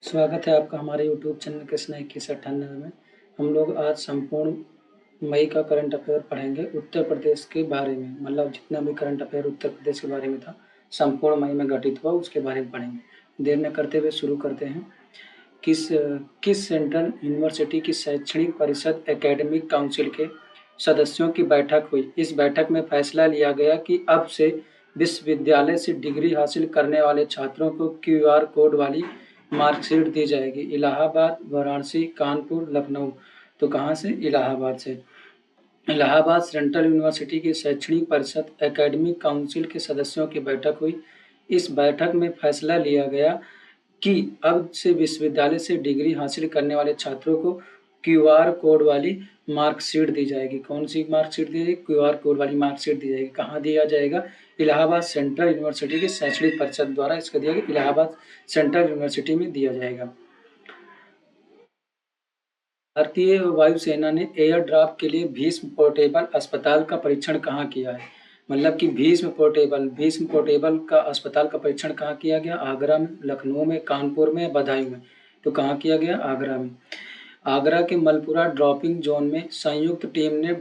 स्वागत है आपका हमारे यूट्यूब चैनल कृष्णा 2198 में। हम लोग आज संपूर्ण मई का करंट अफेयर पढ़ेंगे उत्तर प्रदेश के बारे में। मतलब जितना भी करंट अफेयर उत्तर प्रदेश के बारे में था, संपूर्ण मई में घटित हुआ, उसके बारे में पढ़ेंगे। देर न करते हुए शुरू करते हैं। किस किस सेंट्रल यूनिवर्सिटी की शैक्षणिक परिषद एकेडमिक काउंसिल के सदस्यों की बैठक हुई। इस बैठक में फैसला लिया गया कि अब से विश्वविद्यालय से डिग्री हासिल करने वाले छात्रों को क्यूआर कोड वाली मार्कशीट दी जाएगी। इलाहाबाद, वाराणसी, कानपुर, लखनऊ। तो कहाँ से? इलाहाबाद से। इलाहाबाद सेंट्रल यूनिवर्सिटी की शैक्षणिक परिषद एकेडमिक काउंसिल के सदस्यों की बैठक हुई। इस बैठक में फैसला लिया गया कि अब से विश्वविद्यालय से डिग्री हासिल करने वाले छात्रों को क्यूआर कोड वाली मार्कशीट दी जाएगी। कौन सी मार्कशीट दी जाएगी? क्यूआर कोड वाली मार्कशीट दी जाएगी। कहाँ दिया जाएगा? इलाहाबाद सेंट्रल यूनिवर्सिटी की शैक्षणिक परिषद द्वारा इसका दिया गया। इलाहाबाद सेंट्रल यूनिवर्सिटी में दिया जाएगा। भारतीय वायुसेना ने एयर ड्राफ्ट के लिए भीष्म पोर्टेबल अस्पताल का परीक्षण कहाँ किया है? मतलब कि भीष्म पोर्टेबल का अस्पताल का परीक्षण कहाँ किया गया? आगरा में, लखनऊ में, कानपुर में, बदायूं में। तो कहाँ किया गया? आगरा में। आगरा के मलपुरा ड्रॉपिंग जोन में संयुक्त टीम ने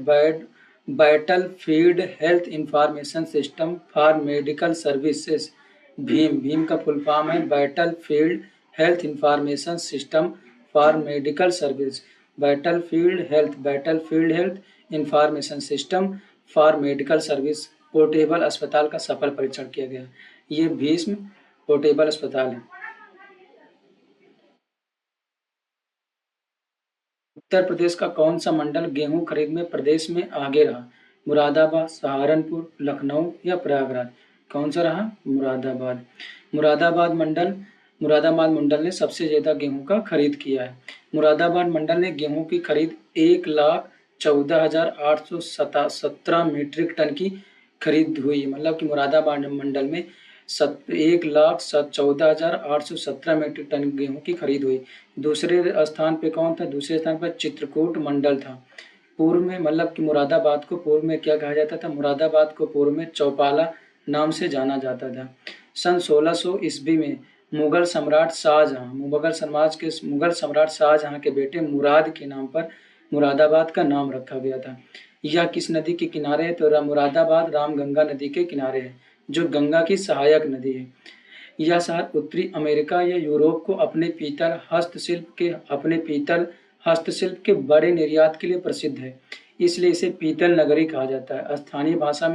battle field health information system for medical services Bhim का फुल फॉर्म है battle field health information system for medical service. Battle field health information system for medical service portable अस्पताल का सफल परीक्षण किया गया। ये भीष्म पोर्टेबल अस्पताल है। उत्तर प्रदेश का कौन सा मंडल गेहूं खरीद में प्रदेश में आगे रहा? मुरादाबाद, सहारनपुर, लखनऊ या प्रयागराज? कौन सा रहा? मुरादाबाद। मुरादाबाद मंडल ने सबसे ज्यादा गेहूं का खरीद किया है। मुरादाबाद मंडल ने गेहूं की खरीद 1,14,817 मीट्रिक टन की खरीद हुई। मतलब कि मुरादाबाद मंडल में 1,14,817 मीट्रिक टन गेहूं की खरीद हुई। दूसरे स्थान पे कौन था? दूसरे स्थान पर चित्रकूट मंडल था। पूर्व में, मतलब कि मुरादाबाद को पूर्व में क्या कहा जाता था? मुरादाबाद को पूर्व में चौपाला नाम से जाना जाता था। सन 1600 ईस्वी में मुगल सम्राट शाहजहां के बेटे मुराद के नाम पर मुरादाबाद का नाम रखा गया था। यह किस नदी के किनारे है? तो मुरादाबाद रामगंगा नदी के किनारे है, जो गंगा की सहायक नदी है। यह शहर उत्तरी अमेरिका या यूरोप को अपने पीतल हस्तशिल्प के बड़े निर्यात के लिए प्रसिद्ध है, इसलिए इसे पीतल नगरी कहा जाता है। स्थानीय भाषा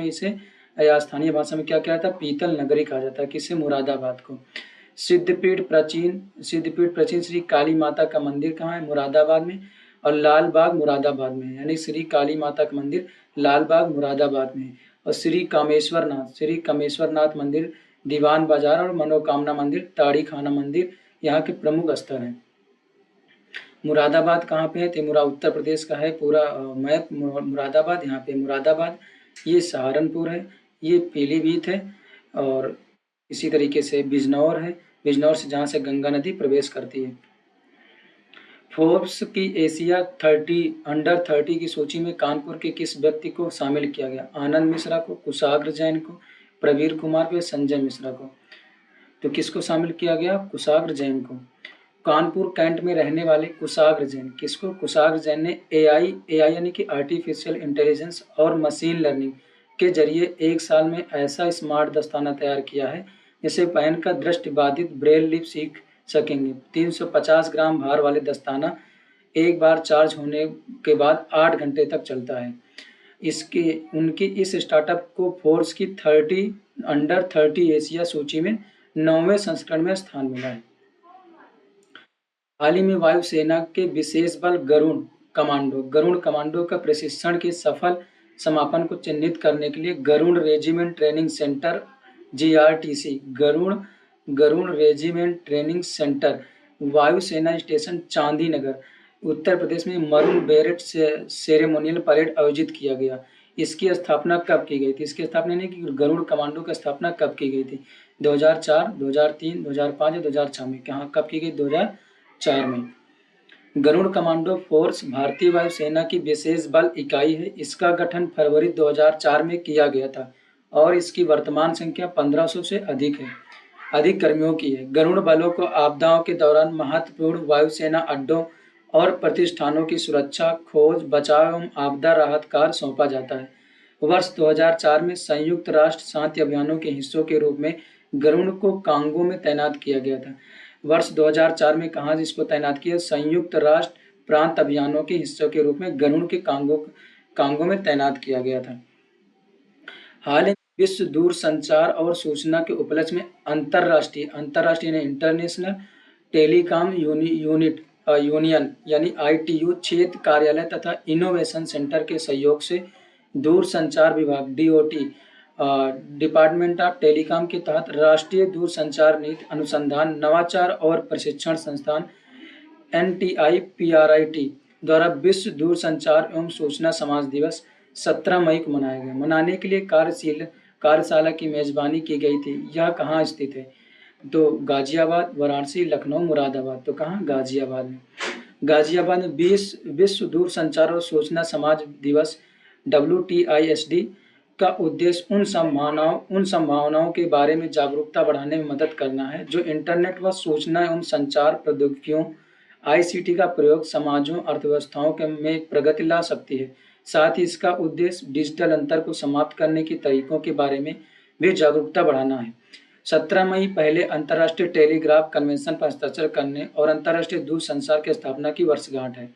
में क्या कहता है? पीतल नगरी कहा जाता है। किसे? मुरादाबाद को। सिद्धपीठ प्राचीन श्री काली माता का मंदिर कहाँ है? मुरादाबाद में। और लाल बाग मुरादाबाद में है, यानी श्री काली माता का मंदिर लाल बाग मुरादाबाद में है। और श्री कामेश्वर नाथ मंदिर दीवान बाजार और मनोकामना मंदिर ताड़ी खाना मंदिर यहाँ के प्रमुख स्थल हैं। मुरादाबाद कहाँ पे है? त्रिपुरा उत्तर प्रदेश का है पूरा मैप। मुरादाबाद यहाँ पे मुरादाबाद, ये सहारनपुर है, ये पीलीभीत है, और इसी तरीके से बिजनौर है। बिजनौर से जहाँ से गंगा नदी प्रवेश करती है। फोर्ब्स की एशिया 30 अंडर 30 की सूची में कानपुर के किस व्यक्ति को शामिल किया गया? आनंद मिश्रा को, कुशाग्र जैन को, प्रवीर कुमार को, संजय मिश्रा को? तो किसको शामिल किया गया? कुशाग्र जैन को। कानपुर कैंट में रहने वाले कुशाग्र जैन, किसको? कुशाग्र जैन ने एआई यानी कि आर्टिफिशियल इंटेलिजेंस और मशीन लर्निंग के जरिए एक साल में ऐसा स्मार्ट दस्ताना तैयार किया है जिसे पहनकर दृष्टिबाधित ब्रेल लिपि सीख सकेंगे। 350 ग्राम भार वाले दस्ताना एक बार चार्ज होने के बाद 8 घंटे तक चलता है। उनकी इस स्टार्टअप को फोर्ब्स की अंडर 30 एशिया सूची में 9वें संस्करण में स्थान मिला है। हाल ही में वायुसेना के विशेष बल गरुण कमांडो का प्रशिक्षण के सफल समापन को चिन्हित करने के लिए Garud regiment training centre GRTC Garud regiment training centre वायुसेना स्टेशन चांदी नगर उत्तर प्रदेश में मरून बेरेट सेरेमोनियल परेड आयोजित किया गया। इसकी स्थापना कब की गई थी? इसकी स्थापना नहीं की, गरुड़ कमांडो की स्थापना कब की गई थी? 2004, 2003, 2005 या 2006 में? कहाँ कब की गई? 2004 में। गरुड़ कमांडो फोर्स भारतीय वायुसेना की विशेष बल इकाई है। इसका गठन फरवरी 2004 में किया गया था और इसकी वर्तमान संख्या 1500 से अधिक है। अधिक कर्मियों की है। गरुड़ बलों को आपदाओं के दौरान महत्वपूर्ण वायुसेना अड्डों और प्रतिष्ठानों की सुरक्षा, खोज, बचाव एवं आपदा राहत कार्य सौंपा जाता है। वर्ष 2004 में संयुक्त राष्ट्र शांति अभियानों के हिस्सों के रूप में गरुड़ को कांगो में तैनात किया गया था। वर्ष 2004 में कहाँ जिसको तैनात किया? संयुक्त राष्ट्र प्रांत अभियानों के हिस्सों के रूप में गरुड़ के कांगो में तैनात किया गया था। हाल ही विश्व दूरसंचार और सूचना के उपलक्ष्य में अंतर्राष्ट्रीय इंटरनेशनल टेलीकॉम यूनियन यानी ITU क्षेत्र कार्यालय तथा इनोवेशन सेंटर के सहयोग से दूरसंचार विभाग DOT डिपार्टमेंट ऑफ टेलीकॉम के तहत राष्ट्रीय दूरसंचार नीति अनुसंधान, नवाचार और प्रशिक्षण संस्थान NTIPRIT द्वारा विश्व दूरसंचार एवं सूचना समाज दिवस 17 मई को मनाया गया। मनाने के लिए कार्यशाला की मेजबानी की गई थी। यह कहाँ स्थित है? तो गाजियाबाद, वाराणसी, लखनऊ, मुरादाबाद। तो कहाँ? गाजियाबाद में। गाजियाबाद में विश्व दूरसंचार और सूचना समाज दिवस WTISD का उद्देश्य उन संभावनाओं के बारे में जागरूकता बढ़ाने में मदद करना है जो इंटरनेट व सूचना एवं संचार प्रौद्योगिकियों ICT का प्रयोग समाजों, अर्थव्यवस्थाओं में प्रगति ला सकती है। साथ ही इसका उद्देश्य डिजिटल अंतर को समाप्त करने के तरीकों के बारे में भी जागरूकता बढ़ाना है। 17 मई पहले अंतर्राष्ट्रीय टेलीग्राफ कन्वेंशन पर हस्ताक्षर करने और अंतर्राष्ट्रीय दूरसंचार की स्थापना की वर्षगांठ है।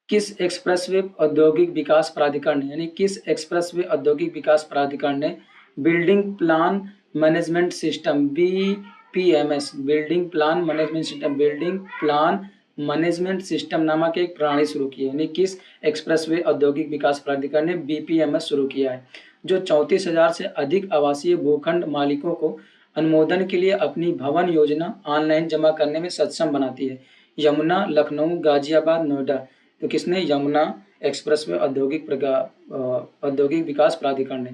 किस एक्सप्रेसवे औद्योगिक विकास प्राधिकरण यानी किस एक्सप्रेसवे औद्योगिक विकास प्राधिकरण ने building plan management system BPMS building plan management system नामक एक प्रणाली शुरू की है? यानी किस एक्सप्रेसवे औद्योगिक विकास प्राधिकरण ने BPMS शुरू किया है, जो 34,000 से अधिक आवासीय भूखंड मालिकों को अनुमोदन के लिए अपनी भवन योजना ऑनलाइन जमा करने में सक्षम बनाती है। यमुना, लखनऊ, गाजियाबाद, नोएडा। तो किसने? यमुना एक्सप्रेसवे औद्योगिक विकास प्राधिकरण ने।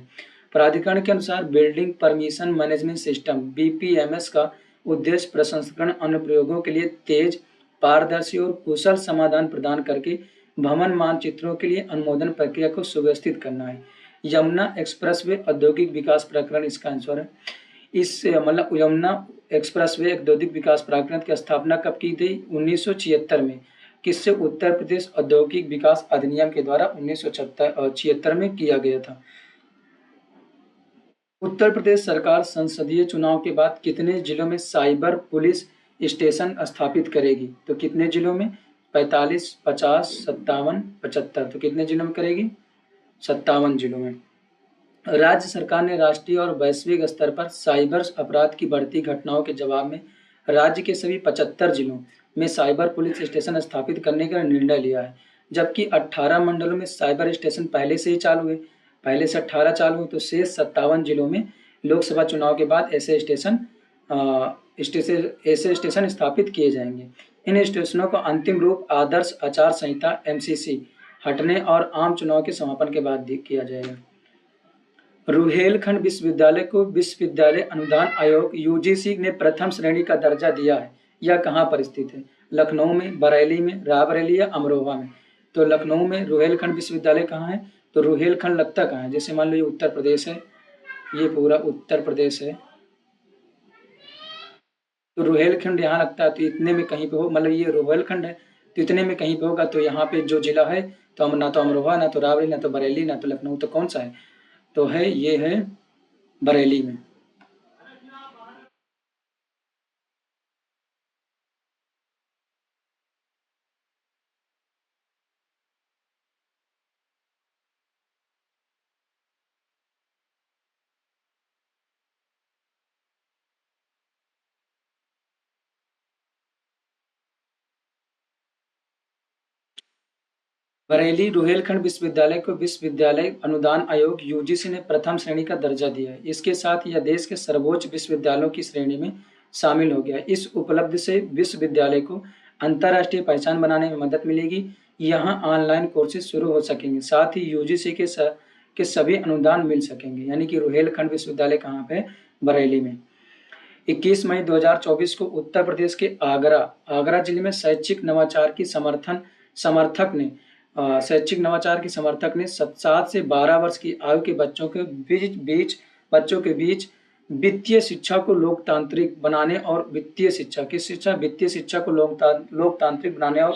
प्राधिकरण के अनुसार building permission management system BPMS का उद्देश्य प्रसंस्करण अनुप्रयोगों के लिए तेज, पारदर्शी और कुशल समाधान प्रदान करके भवन मानचित्रों के लिए अनुमोदन प्रक्रिया को सुव्यवस्थित करना है। यमुना एक्सप्रेसवे औद्योगिक विकास प्राधिकरण इसका आंसर है। इस मतलब यमुना एक्सप्रेसवे औद्योगिक विकास प्राधिकरण की स्थापना कब की गई? 1976 में। किससे? उत्तर प्रदेश औद्योगिक विकास अधिनियम के द्वारा 1976 में किया गया था। उत्तर प्रदेश सरकार संसदीय चुनाव के बाद कितने जिलों में साइबर पुलिस स्टेशन स्थापित करेगी? तो कितने जिलों में? 45, 50, 57, 75। तो कितने जिलों में करेगी? 57 जिलों में। राज्य सरकार ने राष्ट्रीय और वैश्विक स्तर पर साइबर अपराध की बढ़ती घटनाओं के जवाब में राज्य के सभी 75 जिलों में साइबर पुलिस स्टेशन स्थापित करने का निर्णय लिया है, जबकि 18 मंडलों में साइबर स्टेशन पहले से ही चालू है। पहले से 18 चालू है, तो शेष 57 जिलों में लोकसभा चुनाव के बाद ऐसे स्टेशन स्थापित किए जाएंगे। इन स्टेशनों को अंतिम रूप आदर्श आचार संहिता MCC हटने और आम चुनाव के समापन के बाद किया जाएगा। रुहेलखंड विश्वविद्यालय को विश्वविद्यालय अनुदान आयोग UGC ने प्रथम श्रेणी का दर्जा दिया है। यह कहाँ पर स्थित है? लखनऊ में, बरेली में, रायबरेली या अमरोहा में? तो लखनऊ में रुहेलखंड विश्वविद्यालय कहाँ है? तो रुहेलखंड लगता कहाँ है? जैसे मान लो ये उत्तर प्रदेश है, ये पूरा उत्तर प्रदेश है, तो रुहेलखंड यहाँ लगता है। तो इतने में कहीं पे हो, मतलब ये रुहेलखंड है तो इतने में कहीं पे होगा। तो यहाँ पे जो जिला है तो ना तो अमरोहा, ना तो रायबरेली, ना तो बरेली, ना तो लखनऊ। तो कौन सा है? तो है ये है बरेली में। बरेली रुहेलखंड विश्वविद्यालय को विश्वविद्यालय अनुदान आयोग UGC ने प्रथम श्रेणी का दर्जा दिया है। इसके साथ यह देश के सर्वोच्च विश्वविद्यालयों की श्रेणी में शामिल हो गया। इस उपलब्धि से विश्वविद्यालय को अंतर्राष्ट्रीय पहचान बनाने में मदद मिलेगी। यहाँ ऑनलाइन कोर्सेज शुरू हो सकेंगे, साथ ही UGC के सभी अनुदान मिल सकेंगे। यानी कि रुहेलखंड विश्वविद्यालय कहाँ पे? बरेली में। 21 मई 2024 को उत्तर प्रदेश के आगरा जिले में शैक्षिक नवाचार की समर्थक ने 7 से 12 वर्ष की आयु के बच्चों के बीच वित्तीय शिक्षा को लोकतांत्रिक बनाने और वित्तीय शिक्षा की शिक्षा वित्तीय शिक्षा को लोकतांत्रिक बनाने और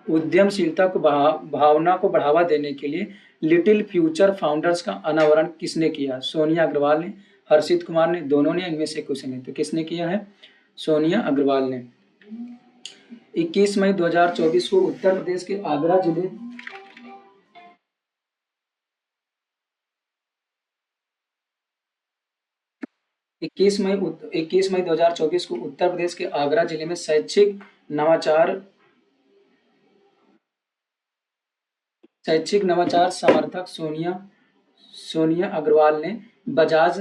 उद्यमशीलता को भावना को बढ़ावा देने के लिए लिटिल फ्यूचर फाउंडर्स का अनावरण किसने किया? सोनिया अग्रवाल ने, हर्षित कुमार ने, दोनों ने, इनमें से कुछ ने। तो किसने किया है? सोनिया अग्रवाल ने। 21 मई 2024 को उत्तर प्रदेश के आगरा जिले 21 मई 2024 को उत्तर प्रदेश के आगरा जिले में शैक्षिक नवाचार समर्थक सोनिया अग्रवाल बजाज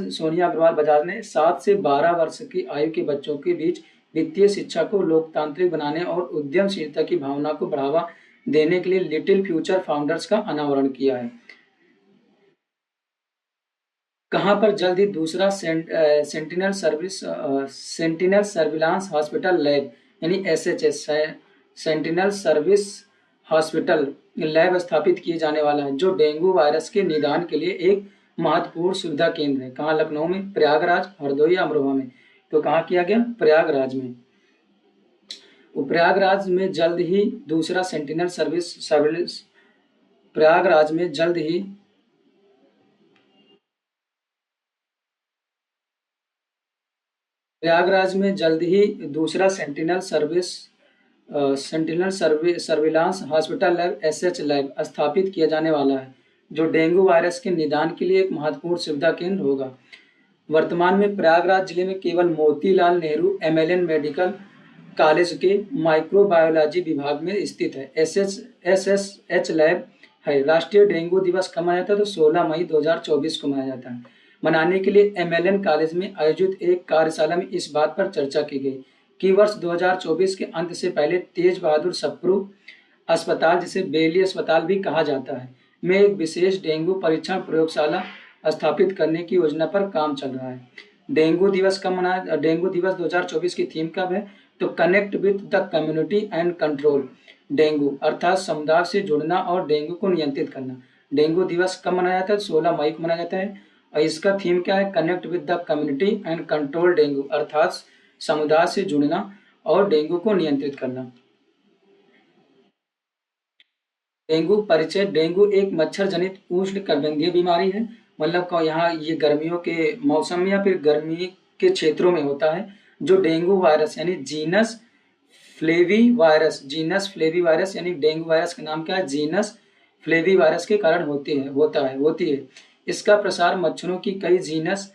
ने 7 से 12 वर्ष की आयु के बच्चों के बीच वित्तीय शिक्षा को लोकतांत्रिक बनाने और उद्यमशीलता की भावना को बढ़ावा देने के लिए लिटिल फ्यूचर फाउंडर्स का अनावरण किया है। कहां पर जल्द ही दूसरा सेंटिनल सर्विलांस हॉस्पिटल लैब यानी SHS sentinel service hospital lab स्थापित किए जाने वाला है, जो डेंगू वायरस के निदान के लिए एक महत्वपूर्ण सुविधा केंद्र है। कहाँ? लखनऊ में, प्रयागराज, हरदोई या अमरोहा में? तो कहाँ किया गया? प्रयागराज में। प्रयागराज में जल्द ही दूसरा सेंटिनल सर्विस प्रयागराज में जल्द ही दूसरा sentinel surveillance hospital lab SH lab स्थापित किया जाने वाला है, जो डेंगू वायरस के निदान के लिए एक महत्वपूर्ण सुविधा केंद्र होगा। वर्तमान में प्रयागराज जिले में केवल Motilal Nehru MLN medical college के माइक्रोबायोलॉजी विभाग में स्थित है। SH लैब है। राष्ट्रीय डेंगू दिवस कब मनाया जाता है? तो 16 मई 2024 को मनाया जाता है। मनाने के लिए MLN कॉलेज में आयोजित एक कार्यशाला में इस बात पर चर्चा की गई कि वर्ष 2024 के अंत से पहले तेज बहादुर सप्रू अस्पताल, जिसे बेली अस्पताल भी कहा जाता है, में एक विशेष डेंगू परीक्षण प्रयोगशाला स्थापित करने की योजना पर काम चल रहा है। डेंगू दिवस 2024 की थीम कब है? तो connect with the community and control dengue, अर्थात समुदाय से जुड़ना और डेंगू को नियंत्रित करना। डेंगू दिवस कब मनाया जाता है? 16 मई को मनाया जाता है। और इसका थीम क्या है? Connect with the community and control dengue, अर्थात समुदाय से जुड़ना और डेंगू को नियंत्रित करना। डेंगू परिचय। डेंगू एक मच्छर जनित उष्णकटिबंधीय बीमारी है। मतलब यहाँ ये गर्मियों के मौसम में या फिर गर्मी के क्षेत्रों में होता है, जो डेंगू वायरस यानी जीनस फ्लेवी वायरस यानी डेंगू वायरस का नाम क्या है? जीनस फ्लेवी वायरस के कारण होती है। इसका प्रसार मच्छरों की कई जीनस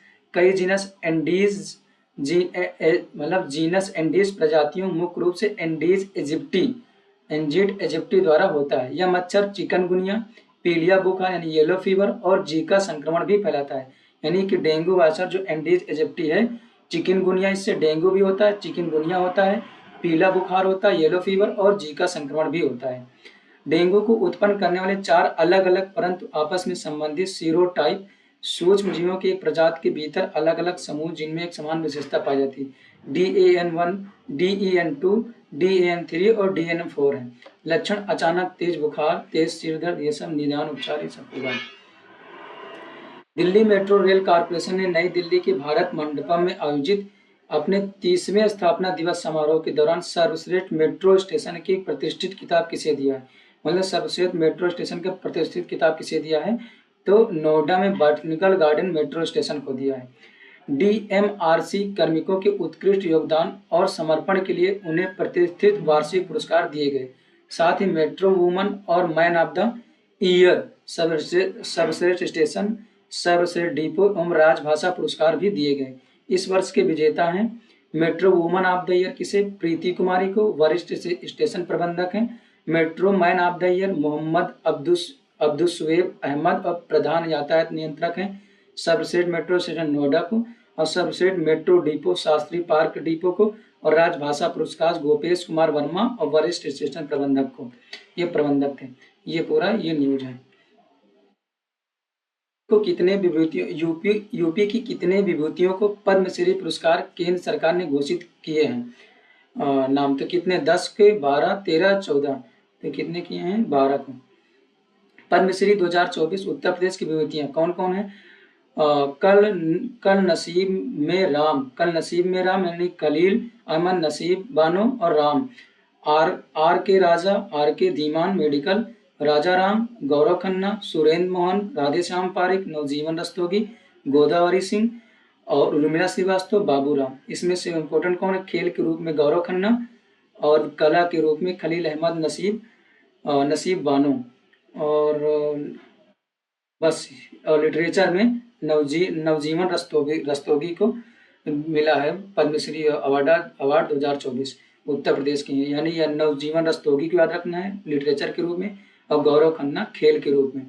एंडीज प्रजातियों, मुख्य रूप से एंडीज इजिप्टी द्वारा होता है। यह मच्छर चिकनगुनिया, पीलिया बुखार यानी येलो फीवर और जीका संक्रमण भी फैलाता है। यानी कि डेंगू वायरस जो एंडीज इजिप्टी है, चिकनगुनिया, इससे डेंगू भी होता है, चिकनगुनिया होता है, पीला बुखार होता है, येलो फीवर और जीका संक्रमण भी होता है। डेंगू को उत्पन्न करने वाले 4 अलग अलग परंतु आपस में संबंधित सीरोटाइप सूक्ष्म जीवों के एक प्रजाति के भीतर अलग अलग समूह, जिनमें एक समान विशेषता पाई जाती है, DAN1, DEN2, DAN3 और DAN4 है। लक्षण अचानक तेज बुखार, तेज सिर दर्द, ये सब निदान उपचार ये सब होगा। दिल्ली मेट्रो रेल कॉरपोरेशन ने नई दिल्ली के भारत मंडपम में आयोजित अपने 30वें स्थापना दिवस समारोह के दौरान सर्वश्रेष्ठ मेट्रो स्टेशन की प्रतिष्ठित किताब किसे दिया है? मतलब सर्वश्रेष्ठ मेट्रो स्टेशन का प्रतिष्ठित किताब किसे दिया है? तो नोएडा में बॉटनिकल गार्डन मेट्रो स्टेशन को दिया है। DMRC कार्मिकों के उत्कृष्ट योगदान और समर्पण के लिए उन्हें प्रतिष्ठित वार्षिक पुरस्कार दिए गए। साथ ही मेट्रो वुमन और मैन ऑफ द ईयर, सर्वश्रेष्ठ स्टेशन, सर्वश्रेष्ठ डिपो एवं राजभाषा पुरस्कार भी दिए गए। इस वर्ष के विजेता हैं metro woman of the year किसे? प्रीति कुमारी को, वरिष्ठ स्टेशन प्रबंधक हैं। Metro man of the year Mohammad Abdusweb Ahmed और प्रधान यातायात नियंत्रक हैं। सर्वश्रेष्ठ मेट्रो स्टेशन नोएडा को, और सर्वश्रेष्ठ metro depot Shastri park depot को, और राजभाषा पुरस्कार गोपेश कुमार वर्मा और वरिष्ठ स्टेशन प्रबंधक को। ये प्रबंधक थे। ये पूरा ये न्यूज है। को कितने विभूतियों यूपी की कितने विभूतियों को पद्मश्री पुरस्कार केंद्र सरकार ने घोषित किए हैं? नाम तो कितने? 10 के, 12, 13, 14। तो कितने किए हैं? 12 को। पद्मश्री 2024 उत्तर प्रदेश की विभूतियां कौन कौन है? कल नसीब में राम यानी खलील अहमद नसीब बानो और राम। आर आर के राजा, आर के धीमान मेडिकल, राजा राम, गौरव खन्ना, सुरेंद्र मोहन, राधेश्याम पारिक, नवजीवन रस्तोगी, गोदावरी सिंह और उर्मिला श्रीवास्तव, बाबूराम। इसमें से इम्पोर्टेंट कौन है? खेल के रूप में गौरव खन्ना और कला के रूप में खलील अहमद नसीब बानो। और बस और लिटरेचर में नवजीवन रस्तोगी को मिला है पद्मश्री अवार्ड 2024 उत्तर प्रदेश के। यानी यह नवजीवन रस्तोगी को याद रखना है लिटरेचर के रूप में और गौरव खन्ना खेल के रूप में।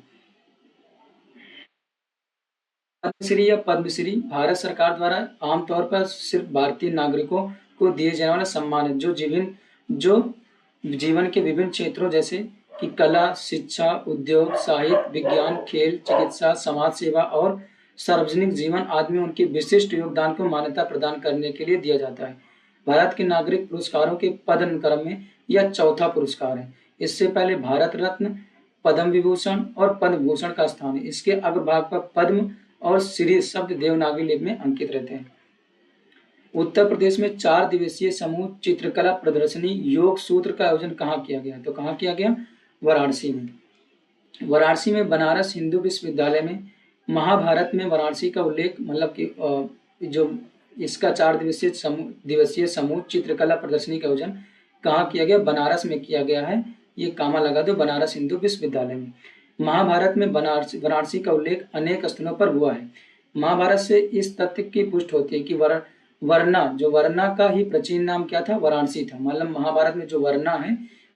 पद्मश्री या पद्मश्री भारत सरकार द्वारा आमतौर पर सिर्फ भारतीय नागरिकों को दिए जाने वाला सम्मान है जो जीवन के विभिन्न क्षेत्रों जैसे कि कला, शिक्षा, उद्योग, साहित्य, विज्ञान, खेल, चिकित्सा, समाज सेवा और सार्वजनिक जीवन आदि में उनके विशिष्ट योगदान को मान्यता प्रदान करने के लिए दिया जाता है। भारत के नागरिक पुरस्कारों के पद्म में यह चौथा पुरस्कार है। इससे पहले भारत रत्न, पद्म विभूषण और पद्म भूषण का स्थान है। इसके अग्रभाग पर पद्म और श्री शब्द देवनागरी लिपि में अंकित रहते हैं। उत्तर प्रदेश में 4 दिवसीय समूह चित्रकला प्रदर्शनी योग सूत्र का आयोजन कहाँ किया गया? तो कहाँ किया गया? वाराणसी में। वाराणसी में बनारस हिंदू विश्वविद्यालय में महाभारत में वाराणसी का उल्लेख मतलब कि जो इसका 4 दिवसीय समूह चित्रकला प्रदर्शनी का आयोजन कहाँ किया गया? बनारस में किया गया है। ये कामा लगा दो, बनारस हिंदू विश्वविद्यालय में। महाभारत में वाराणसी का उल्लेख अनेक स्थलों पर हुआ है। महाभारत से इस तथ्य की पुष्टि होती है कि वर्णा का ही प्राचीन नाम क्या था? वाराणसी था। मतलब महाभारत में जो वर्णा है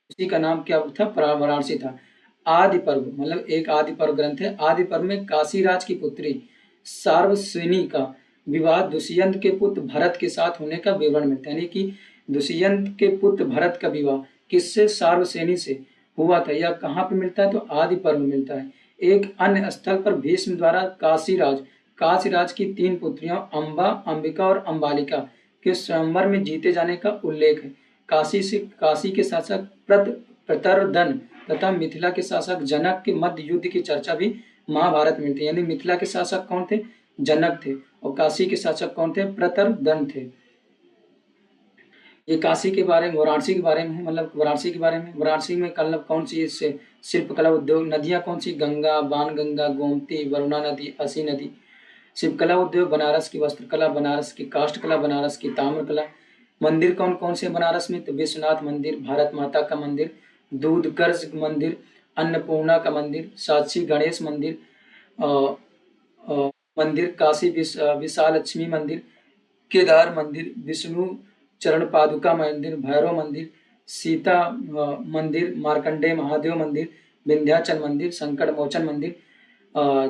उसी का नाम क्या था? वाराणसी था। आदि पर्व मतलब एक आदि पर्व ग्रंथ है। आदि पर्व में काशीराज की पुत्री सार्वसेनी का विवाह दुष्यंत के पुत्र भरत के साथ होने का विवरण मिलता है। यानी कि दुष्यंत के पुत्र भरत का विवाह किससे? सार्वसेनी से हुआ था। यह कहाँ पे मिलता है? तो आदि पर्व में मिलता है। एक अन्य स्थल पर भीष्म द्वारा काशीराज की 3 पुत्रियों अंबा, अंबिका और अंबालिका के स्वयंवर में जीते जाने का उल्लेख है। काशी के शासक प्रतरदन तथा मिथिला के शासक जनक के मध्य युद्ध की चर्चा भी महाभारत में मिलती है। यानी मिथिला के शासक कौन थे? जनक थे और काशी के शासक कौन थे? प्रतरदन थे। ये काशी के बारे में, वाराणसी के बारे में है। मतलब वाराणसी के बारे में, वाराणसी में मतलब कौन सी शिल्पकला उद्योग नदियां कौन सी? गंगा, बाणगंगा, गोमती, वरुणा नदी, असी नदी। शिल्पकला उद्योग बनारस की वस्त्रकला, बनारस की काष्ठकला, बनारस की ताम्रकला। मंदिर कौन कौन से बनारस में? तो विश्वनाथ मंदिर, भारत माता का मंदिर, दूधगर्ज मंदिर, अन्नपूर्णा का मंदिर, साक्षी गणेश मंदिर, मंदिर काशी विशाल लक्ष्मी मंदिर, केदार मंदिर, विष्णु चरण पादुका मंदिर, भैरव मंदिर, सीता मंदिर, मार्कंडेय महादेव मंदिर, विंध्याचल मंदिर, संकट मोचन मंदिर,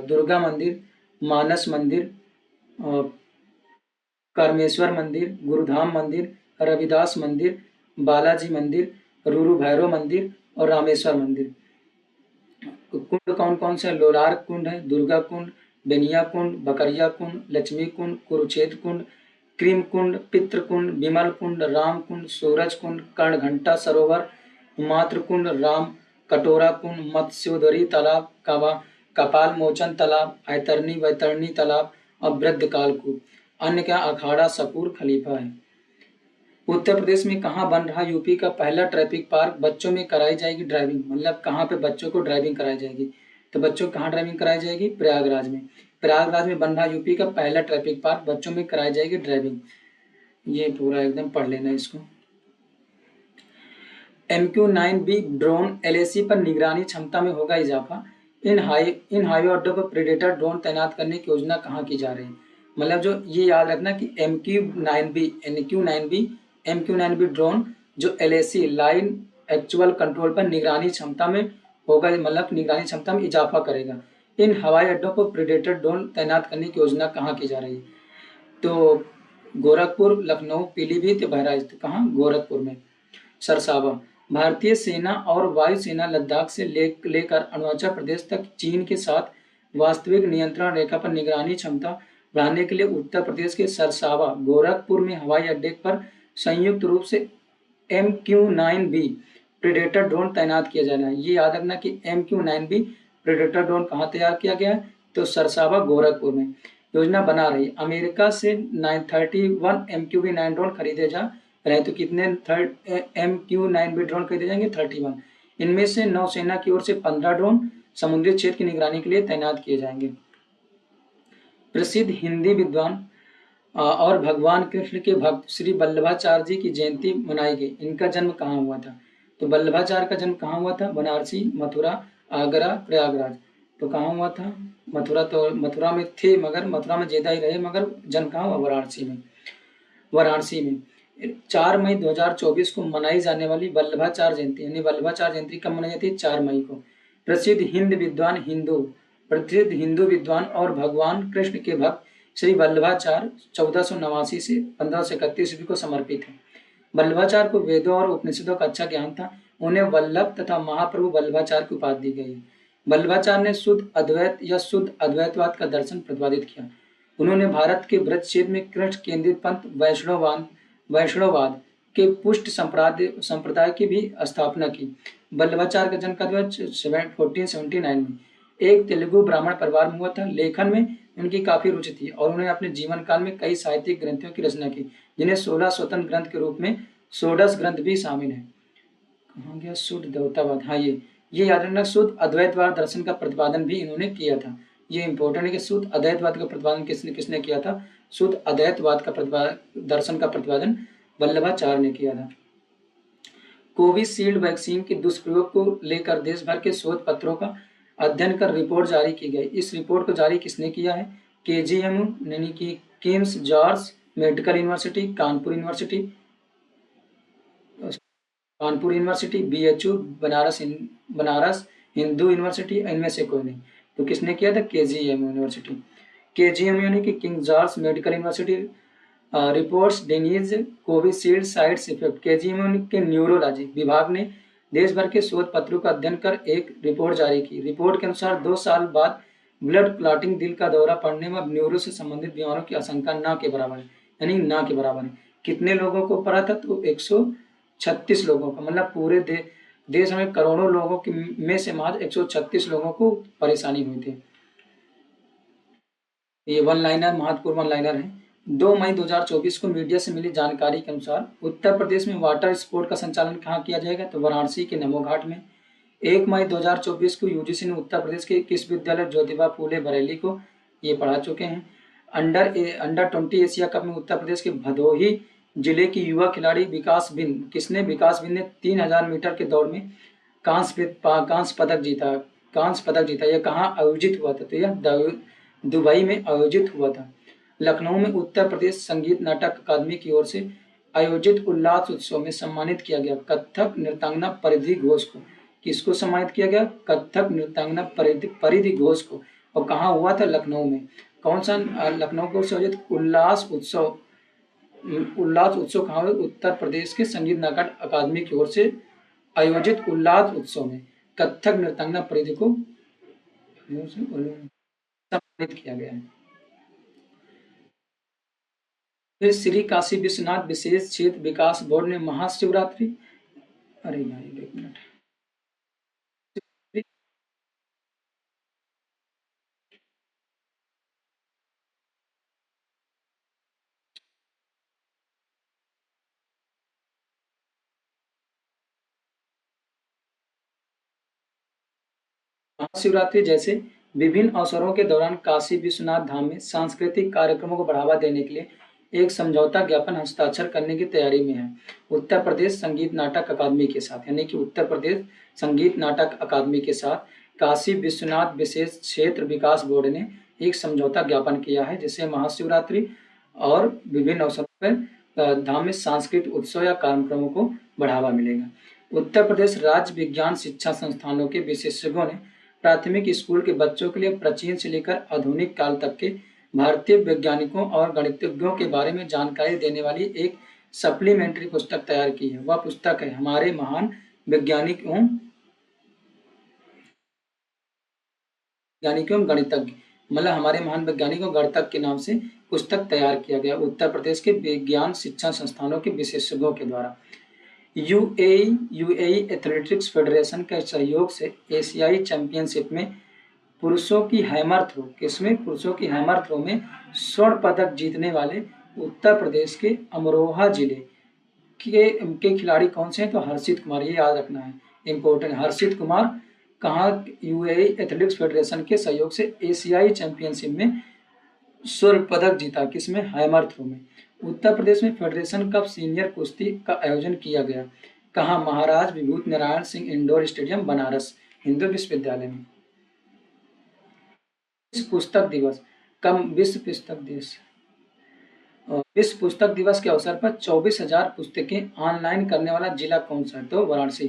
दुर्गा मंदिर, मानस मंदिर, कर्मेश्वर मंदिर, गुरुधाम मंदिर, रविदास मंदिर, बालाजी मंदिर, रूरू भैरव मंदिर और रामेश्वर मंदिर। कुंड कौन कौन से? लोलार कुंड है, दुर्गा कुंड, बेनिया कुंड, बकरिया कुंड, लक्ष्मी कुंड, कुरुक्षेत्र कुंड, क्रीम कुंड, पितृ कुंड, विमल कुंड, राम कुंड, सूरज कुंड, कर्ण घंटा सरोवर, मातृ कुंड, राम कटोरा कुंड, मत्स्योदरी तालाब, कपाल मोचन तालाब, वैतरणी तालाब और वृद्धकाल कूप। अन्य क्या? अखाड़ा, सपूर, खलीफा है। उत्तर प्रदेश में कहाँ बन रहा यूपी का पहला ट्रैफिक पार्क? बच्चों में कराई जाएगी ड्राइविंग। मतलब कहाँ पे बच्चों को ड्राइविंग कराई जाएगी? तो बच्चों को कहाँ ड्राइविंग कराई जाएगी? प्रयागराज में। प्रयागराज में बन रहा यूपी का पहला ट्रैफिक पार्क, बच्चों में कराई जाएगी ड्राइविंग। ये पूरा एकदम पढ़ लेना इसको। MQ-9B ड्रोन LAC पर निगरानी क्षमता में होगा इजाफा। इन हाईवे अड्डों पर प्रेडेटर ड्रोन तैनात करने की योजना कहाँ की जा रही है? मतलब जो ये याद रखना कि MQ-9B ड्रोन जो LAC लाइन एक्चुअल कंट्रोल पर निगरानी क्षमता में होगा, मतलब निगरानी क्षमता में इजाफा करेगा। इन हवाई अड्डों पर प्रेडेटर ड्रोन तैनात करने की योजना कहाँ की जा रही है? तो गोरखपुर, लखनऊ, पीलीभीत, बहराइच। कहाँ? गोरखपुर में। सरसावा, भारतीय सेना और वायुसेना लद्दाख से लेकर अरुणाचल प्रदेश तक चीन के साथ वास्तविक नियंत्रण रेखा पर निगरानी क्षमता बढ़ाने के लिए उत्तर प्रदेश के सरसावा, गोरखपुर में हवाई अड्डे पर संयुक्त रूप से MQ-9B प्रेडेटर ड्रोन तैनात किया जाना है। ये याद रखना कि MQ-9B प्रेडेटर ड्रोन कहाँ तैयार किया गया है? तो सरसावा गोरखपुर में योजना बना रही। अमेरिका से 931 MQ-9 ड्रोन खरीदे जा रहे, तो कितने MQ-9 ड्रोन खरीदे जाएंगे? 31। इनमें से नौसेना की ओर से 15 ड्रोन समुद्री क्षेत्र की निगरानी के लिए तैनात किए जाएंगे। प्रसिद्ध हिंदी विद्वान और भगवान कृष्ण के भक्त श्री वल्लभाचार्य जी की जयंती मनाई गई। इनका जन्म कहाँ हुआ था? तो वल्लभाचार्य का जन्म कहाँ हुआ था? बनारसी, मथुरा, आगरा, प्रयागराज। तो कहाँ हुआ था? मथुरा। तो मथुरा में थे, मगर मथुरा में ज्यादा ही रहे, मगर जन्म कहाँ हुआ? वाराणसी में। वाराणसी में 4 मई 2024 को मनाई जाने वाली वल्लभाचार्य जयंती, यानी वल्लभाचार्य जयंती कब मनाई जाती है? 4 मई को। प्रसिद्ध हिंदू विद्वान और भगवान कृष्ण के भक्त श्री वल्लभाचार्य 1489 से 1531 ईस्वी को समर्पित है। वल्लभाचार्य को वेदों और उपनिषदों का अच्छा ज्ञान था। उन्हें वल्लभ तथा महाप्रभु वल्लभाचार्य की उपाधि दी गई है। वल्लभाचार्य ने शुद्ध अद्वैत या शुद्ध अद्वैतवाद का दर्शन प्रतिपादित किया। उन्होंने भारत के ब्रज क्षेत्र में कृष्ण केंद्रित पंथ वैष्णववाद के पुष्ट संप्रदाय की भी स्थापना की। वल्लभाचार्य का जन्म कब हुआ? 1479 में एक तेलुगु ब्राह्मण परिवार में हुआ था। लेखन में उनकी काफी रुचि थी और उन्होंने अपने जीवन काल में कई साहित्यिक ग्रंथों की रचना की, जिन्हें 16 स्वतंत्र ग्रंथ के रूप में षोडश ग्रंथ भी शामिल है। कहाँ गया? शुद्ध देवतावाद। हाँ, ये याद रखना, शुद्ध अद्वैतवाद दर्शन का प्रतिपादन भी इन्होंने किया था। ये इंपॉर्टेंट है कि शुद्ध अद्वैतवाद का प्रतिपादन किसने किया था? शुद्ध अद्वैतवाद का दर्शन का प्रतिपादन वल्लभाचार्य ने किया था। कोविशील्ड वैक्सीन के दुष्प्रयोग को लेकर देश भर के शोध पत्रों का अध्ययन कर रिपोर्ट जारी की गई। इस रिपोर्ट को जारी किसने किया है? KGMU यानी कि Kings George medical university, Kanpur university, BHU Banaras Hindu university, इनमें से कोई नहीं। तो किसने किया था? KGMU university. KGMU यानी कि King George medical university reports denies Covishield sides effect. KGMU के न्यूरोलॉजी विभाग ने देश भर के शोध पत्रों का अध्ययन कर एक रिपोर्ट जारी की। रिपोर्ट के अनुसार 2 साल बाद ब्लड क्लॉटिंग, दिल का दौरा पड़ने व न्यूरो से संबंधित बीमारियों की आशंका ना के बराबर है, यानी ना के बराबर है। कितने लोगों को पड़ा था? तो 136 लोगों का, मतलब पूरे देश में करोड़ों लोगों की में से महज 136 लोगों को परेशानी हुई थी। ये वन लाइनर, महत्वपूर्ण वन लाइनर है। 2 मई 2024 को मीडिया से मिली जानकारी के अनुसार उत्तर प्रदेश में वाटर स्पोर्ट का संचालन कहाँ किया जाएगा? तो वाराणसी के नमो घाट में। 1 मई 2024 को UGC ने उत्तर प्रदेश के किस विद्यालय ज्योतिबा फूले बरेली को, ये पढ़ा चुके हैं। अंडर 20 एशिया कप में उत्तर प्रदेश के भदोही जिले की युवा खिलाड़ी विकास बिंद, किसने? विकास बिंद ने 3000 मीटर के दौड़ में कांस्य पदक जीता। यह कहाँ आयोजित हुआ था? तो यह दुबई में आयोजित हुआ था। लखनऊ में उत्तर प्रदेश संगीत नाटक अकादमी की ओर से आयोजित उल्लास उत्सव में सम्मानित किया गया कथक नृत्यांगना परिधि घोष को। किसको सम्मानित किया गया? कथक नृत्यांगना परिधि घोष को। और कहाँ हुआ था? लखनऊ में। कौन सा? लखनऊ की ओर से आयोजित उल्लास उत्सव कहाँ हुआ? उत्तर प्रदेश के संगीत नाटक अकादमी की ओर से आयोजित उल्लास उत्सव में कथक नृत्यांगना परिधि को सम्मानित किया गया है। फिर श्री काशी विश्वनाथ विशेष क्षेत्र विकास बोर्ड ने महाशिवरात्रि, अरे भाई एक मिनट, महाशिवरात्रि जैसे विभिन्न अवसरों के दौरान काशी विश्वनाथ धाम में सांस्कृतिक कार्यक्रमों को बढ़ावा देने के लिए एक समझौता ज्ञापन हस्ताक्षर करने की तैयारी में है उत्तर प्रदेश संगीत नाटक अकादमी के साथ, यानी कि उत्तर प्रदेश संगीत नाटक अकादमी के साथ काशी विश्वनाथ विशेष क्षेत्र विकास बोर्ड ने एक समझौता ज्ञापन किया है, जिससे महाशिवरात्रि और विभिन्न अवसरों पर धाम में सांस्कृतिक उत्सव या कार्यक्रमों को बढ़ावा मिलेगा। उत्तर प्रदेश राज्य विज्ञान शिक्षा संस्थानों के विशेषज्ञों ने प्राथमिक स्कूल के बच्चों के लिए प्राचीन से लेकर आधुनिक काल तक के भारतीय वैज्ञानिकों और गणितज्ञों के बारे में जानकारी देने वाली एक सप्लीमेंट्री पुस्तक तैयार की है। वह पुस्तक है हमारे महान वैज्ञानिकों गणितज्ञ, मतलब हमारे महान वैज्ञानिकों गणितज्ञ के नाम से पुस्तक तैयार किया गया उत्तर प्रदेश के विज्ञान शिक्षा संस्थानों के विशेषज्ञों के द्वारा। यूएई एथलेटिक्स फेडरेशन के सहयोग से एशियाई चैंपियनशिप में पुरुषों की हैमर थ्रो, किसमें? पुरुषों की हैमर थ्रो में स्वर्ण पदक जीतने वाले उत्तर प्रदेश के अमरोहा जिले के खिलाड़ी कौन से हैं? तो हर्षित कुमार, ये याद रखना है, इंपॉर्टेंट। हर्षित कुमार कहाँ? यूएई एथलेटिक्स फेडरेशन के सहयोग से एशियाई चैंपियनशिप में स्वर्ण पदक जीता, किसमें? हैमर थ्रो में। उत्तर प्रदेश में फेडरेशन कप सीनियर कुश्ती का आयोजन किया गया, कहाँ? महाराज विभूति नारायण सिंह इंडोर स्टेडियम, बनारस हिंदू विश्वविद्यालय में। विश्व पुस्तक दिवस कम विश्व पुस्तक दिवस विश्व पुस्तक दिवस के अवसर पर 24,000 पुस्तकें ऑनलाइन करने वाला जिला कौन सा है? तो वाराणसी।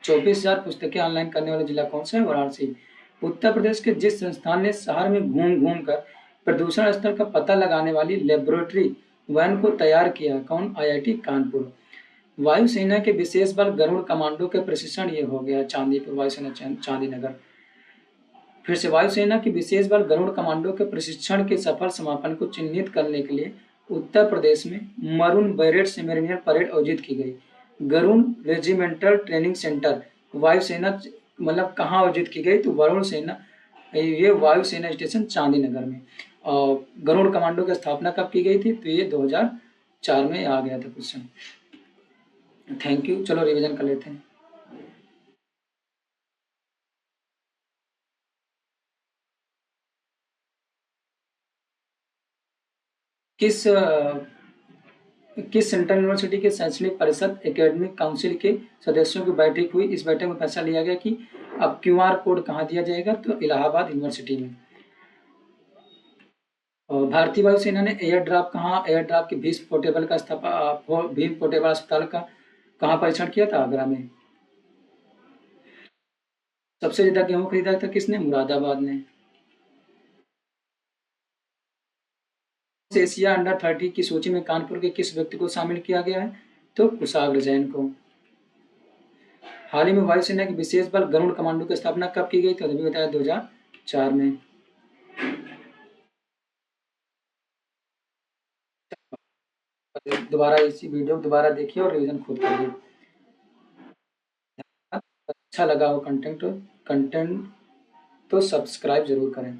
24,000 पुस्तकें ऑनलाइन करने वाला जिला कौन सा है? वाराणसी। उत्तर प्रदेश के जिस संस्थान ने शहर में घूम घूम कर प्रदूषण स्तर का पता लगाने वाली लेबोरेटरी वैन को तैयार किया, कौन? आईआईटी कानपुर। वायुसेना के विशेष बल गरुड़ कमांडो के प्रशिक्षण, ये हो गया चांदीपुर वायुसेना चांदीनगर। फिर से, वायुसेना की विशेष बल गरुड़ कमांडो के प्रशिक्षण के सफल समापन को चिन्हित करने के लिए उत्तर प्रदेश में मरून बैरेट सेरेमनियल परेड आयोजित की गई। गरुड़ रेजिमेंटल ट्रेनिंग सेंटर वायुसेना मतलब कहाँ आयोजित की गई? तो वरुण सेना, ये वायुसेना स्टेशन चांदीनगर में। और गरुड़ कमांडो की स्थापना कब की गई थी? तो ये 2004 में आ गया था क्वेश्चन। Thank you. चलो रिवीजन कर लेते हैं। किस किस सेंट्रल यूनिवर्सिटी के शैक्षणिक परिषद एकेडमिक काउंसिल के सदस्यों की बैठक हुई? इस बैठक में फैसला लिया गया कि अब क्यूआर कोड कहाँ दिया जाएगा? तो इलाहाबाद यूनिवर्सिटी में। और भारतीय वायुसेना ने एयर ड्रॉप कहाँ? एयर ड्रॉप के भीम पोर्टेबल का भीम पोर्टेबल अस्पताल का कहाँ परीक्षण किया था? आगरा में। सबसे ज्यादा गेहूं खरीदा था किसने? मुरादाबाद ने। एशिया अंडर 30 की सूची में कानपुर के किस व्यक्ति को शामिल किया गया है? तो कुशाग्र जैन को। हाल ही में वायुसेना की विशेष बल गरुड़ कमांडो की स्थापना कब की गई? तो अभी बताया 2004 में। दोबारा इसी वीडियो को दोबारा देखिए और रिवीजन खुद करिए। अच्छा लगा हो कंटेंट तो सब्सक्राइब जरूर करें।